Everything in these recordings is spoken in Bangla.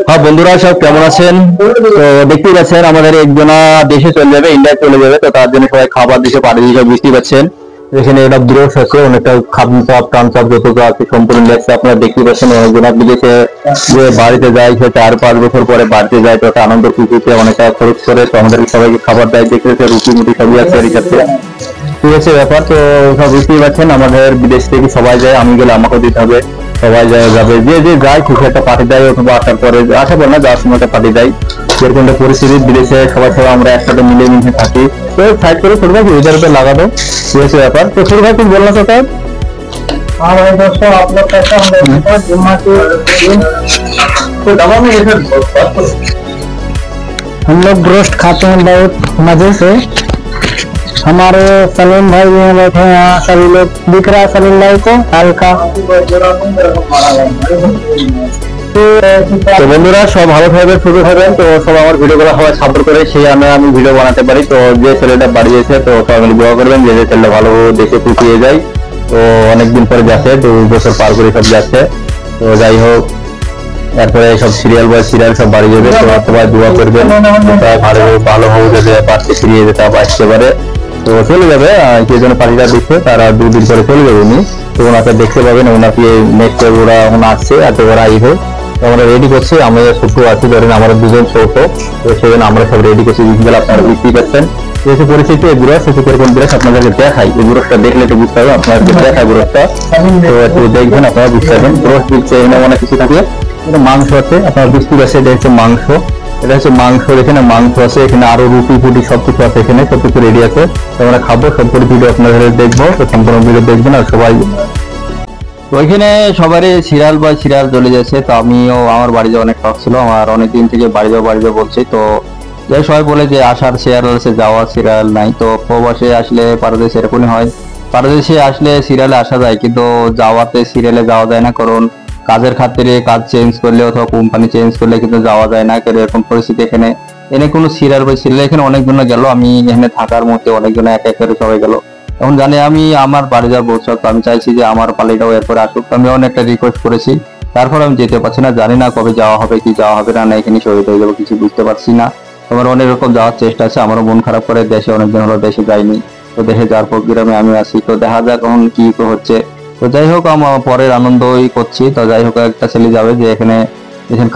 হ্যাঁ বন্ধুরা, সব কেমন আছেন? তো দেখতেই পাচ্ছেন আমাদের একজনা দেশে চলে যাবে, ইন্ডিয়া চলে যাবে। তো তার জন্য সবাই খাবার দিতে পারে, সব বুঝতেই পাচ্ছেন। এখানে একটা ব্রোশ আছে, অনেকটা খাবন চাপ টান চাপ যত আছে সম্পূর্ণ লেগছে। আপনারা দেখতেই পাচ্ছেন অনেকজনা বিদেশে যে বাড়িতে যায়, সে 4-5 বছর পরে বাড়িতে যায়, তো একটা আনন্দ খুশিতে অনেকটা খরচ করে। তো আমাদের সবাইকে খাবার দেয়, দেখতেছে রুটি মুটি সবই আছে এর সাথে। ঠিক আছে ব্যাপার। তো সব বুঝতেই পারছেন, আমাদের বিদেশ থেকে সবাই যায়, আমি গেলে আমাকেও দিতে হবে। সবাই যাবে, যে যে যায় খুশি একটা পার্টি দেয়, অথবা আসার পরে আসার পর না যাওয়ার সময় একটা পার্টি দেয়। যেরকম একটা পরিস্থিতি বিদেশে সবাই সবাই আমরা একসাথে মিলে মিশে থাকি। তো সাইড করে ছোট ভাই ওইটার উপরে লাগাবো। ঠিক আছে ব্যাপার। তো ছোট ভাই তুমি বললো স্যার। हाँ भाई दोस्तों, आप लोग कैसे हम लोग जुम्मा के दिन तो दवा में हम लोग ब्रोस्ट खाते हैं बहुत मजे से। हमारे सलीम भाई भी हैं बैठे हैं यहाँ, सभी लोग दिख रहा है सलीम भाई को हल्का। তো বন্ধুরা সব ভালো থাকবেন, সুস্থ থাকবেন। তো সব আমার ভিডিও গুলো সবাই সাপোর্ট করে, সেই আমি ভিডিও বানাতে পারি। তো যে ছেলেটা বাড়ি গেছে, তো সবাই দোয়া করবেন যে ছেলেটা ভালো দেশে খুশিয়ে যায়। তো অনেকদিন পরে যাচ্ছে, 2 বছর পার করে সব যাচ্ছে। তো যাই হোক, এরপরে সব সিরিয়াল সব বাড়ি যাবে। তো সবাই দোয়া করবেন ভালো হোক, যাতে পার্টি ফিরিয়ে যেতে আসতে পারে। তো চলে যাবে, যে জন্য পার্টিটা দিচ্ছে তারা 2 দিন পরে চলে যাবে উনি। তো ওনাকে দেখতে পাবেন, ওনাকে নেক্সট ওরা আসছে, এত ওরা হোক। তো আমরা রেডি করছি, আমাদের ছোট আছি, ধরেন আমরা 2 জন ছোট। তো সেজন্য আমরা সব রেডি করছি, জিনিসগুলো আপনারা বুঝতেই পারছেন। যেহেতু পরিস্থিতি এই ব্রশ, এরকম ব্রশ আপনাদেরকে দেখাই, এই ব্রশটা দেখলে একটু বুঝতে হবে, আপনাদেরকে দেখায় ব্রশটা। তো একটু দেখবেন, আপনারা বুঝতে পারবেন। ব্রশ দিচ্ছে এখানে অনেক কিছু থাকে, মাংস আছে, আপনারা বুঝতেই পারছেন এটা হচ্ছে মাংস। এটা হচ্ছে মাংস, এখানে মাংস আছে, এখানে আরো রুটি ফুটি সবকিছু আছে, এখানে সবকিছু রেডি আছে। তো আমরা খাবো, সবগুলো ভিডিও আপনাদের দেখবো। তো সম্পূর্ণ ভিডিও দেখবেন আর সবাই। ওইখানে সবারই সিরিয়াল চলে যাচ্ছে। তো আমিও আমার বাড়ি যাওয়া অনেক শখ ছিল, আমার অনেকদিন থেকে বাড়ি যাওয়া বলছি। তো যাই সবাই বলে যে আসার সিরিয়াল আছে, যাওয়া সিরিয়াল নাই। তো প্রবাসে আসলে পারদেশে এরকমই হয়, পারদেশে আসলে সিরিয়ালে আসা যায়, কিন্তু যাওয়াতে সিরিয়ালে যাওয়া যায় না। কারণ কাজের খাতিরে কাজ চেঞ্জ করলে অথবা কোম্পানি চেঞ্জ করলে কিন্তু যাওয়া যায় না। কারণ এরকম পরিস্থিতি এখানে এনে কোনো সিরিয়াল এখানে অনেকজন গেল, আমি এখানে থাকার মধ্যে অনেকজন এক এক করে সবাই গেল। এখন জানি আমি আমার বাড়ি যাওয়ার বলছি, তো আমি চাইছি যে আমার পালিটাও এরপরে আসুক। আমি অনেকটা রিকোয়েস্ট করেছি, তারপর আমি যেতে পারছি না, জানি না কবে যাওয়া হবে কি যাওয়া হবে না, এখানে শহীদ হয়ে যাবো, কিছু বুঝতে পারছি না। আমার অনেক রকম যাওয়ার চেষ্টা আছে, আমারও মন খারাপ করে, দেশে অনেকদিন হলো দেশে যাইনি। তো দেশে যাওয়ার প্রোগ্রামে আমি আছি, তো দেখা যাক এখন কি হচ্ছে। তো যাই হোক, আমার পরের আনন্দই করছি। তো যাই হোক, একটা ছেলে যাবে যে এখানে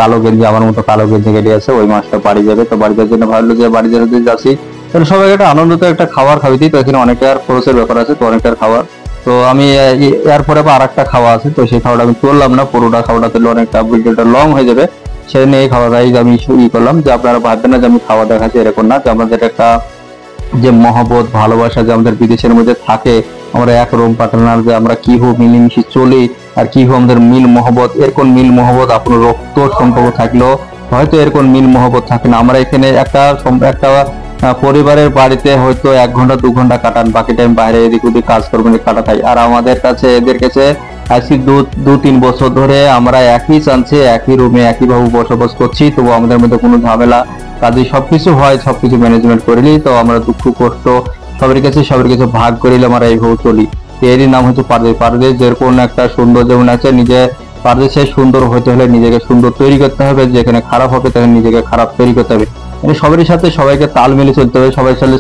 কালো গেঞ্জি, আমার মতো কালো গেঞ্জি গেড়ে আছে, ওই মাসটা বাড়ি যাবে। তো বাড়ি যাওয়ার জন্য ভাবলো যে বাড়ি যেতে যাচ্ছি, তাহলে সবাই একটা আনন্দ, তো একটা খাবার খাবি দিই। তো এখানে অনেকটার খরচের ব্যাপার আছে, তো অনেকটার খাবার। তো আমি এরপরে আবার আরেকটা খাওয়া আছে, তো সেই খাওয়াটা আমি তুললাম না, পুরোটা খাওয়াটা তুললে অনেকটা ভিডিওটা লং হয়ে যাবে। সেই নিয়ে এই খাওয়াটাই আমি করলাম, যে আপনারা ভাববেন না যে আমি খাওয়া দেখাচ্ছি, এরকম না। যে আমাদের একটা যে মহব্বত ভালোবাসা যে আমাদের বিদেশের মধ্যে থাকে, আমরা এক রুম পার্টনার, যে আমরা কি হোক মিলেমিশে চলি, আর কি হোক আমাদের মিল মহব্বত, এরকম মিল মহব্বত আপনার রক্ত সম্পর্ক থাকলেও হয়তো এরকম মিল মহব্বত থাকে না। আমরা এখানে একটা পরিবারের বাড়িতে হয়তো 1 ঘন্টা 2 ঘন্টা কাটান, বাকি টাইম বাইরে এদিক ওদিক কাজ করবেন কাটা থাকে। আর আমাদের কাছে এদের কাছে আজকে 2-3 বছর ধরে আমরা একই চান্সে একই রুমে একইভাবে বসবাস করছি, তবু আমাদের মধ্যে কোনো ঝামেলা কাজে সবকিছু হয়, সবকিছু ম্যানেজমেন্ট করে নিই। তো আমরা দুঃখ কষ্ট সবার কাছে ভাগ করিলে আমরা এইভাবে চলি। এরই নাম হচ্ছে পারদেশ। যেরকম একটা সুন্দর যেমন আছে, নিজে পারদেশে সুন্দর হতে হলে নিজেকে সুন্দর তৈরি করতে হবে, যেখানে খারাপ হবে তখন নিজেকে খারাপ তৈরি করতে হবে। মানে সবারই সাথে সবাইকে তাল মিলিয়ে চলতে হবে,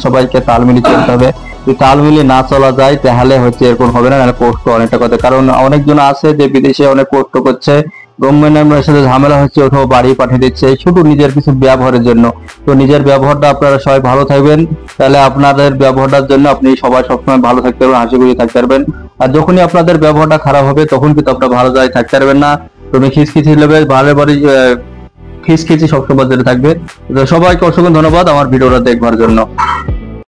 সবাইকে তাল মিলিয়ে চলতে হবে। যদি তাল মিলিয়ে না চলা যায় তাহলে হচ্ছে এরকম হবে না, কষ্ট অনেকটা কথা। কারণ অনেকজন আছে যে বিদেশে অনেক কষ্ট করছে, গভর্নমেন্টের সাথে ঝামেলা হচ্ছে, অথবা বাড়ি পাঠিয়ে দিচ্ছে শুধু নিজের কিছু ব্যবহারের জন্য। তো নিজের ব্যবহারটা আপনারা সবাই ভালো থাকবেন, তাহলে আপনাদের ব্যবহারটার জন্য আপনি সবাই সবসময় ভালো থাকতে পারবেন, হাসি খুশি থাকতে পারবেন। আর যখনই আপনাদের ব্যবহারটা খারাপ হবে তখন কিন্তু আপনারা ভালো জায়গায় থাকতে পারবেন না। তুমি খিচখিচি নেবে, ভালো বাড়ি খিচখিচি সবসময় থাকবে। সবাইকে অসংখ্য ধন্যবাদ আমার ভিডিওটা দেখবার জন্য।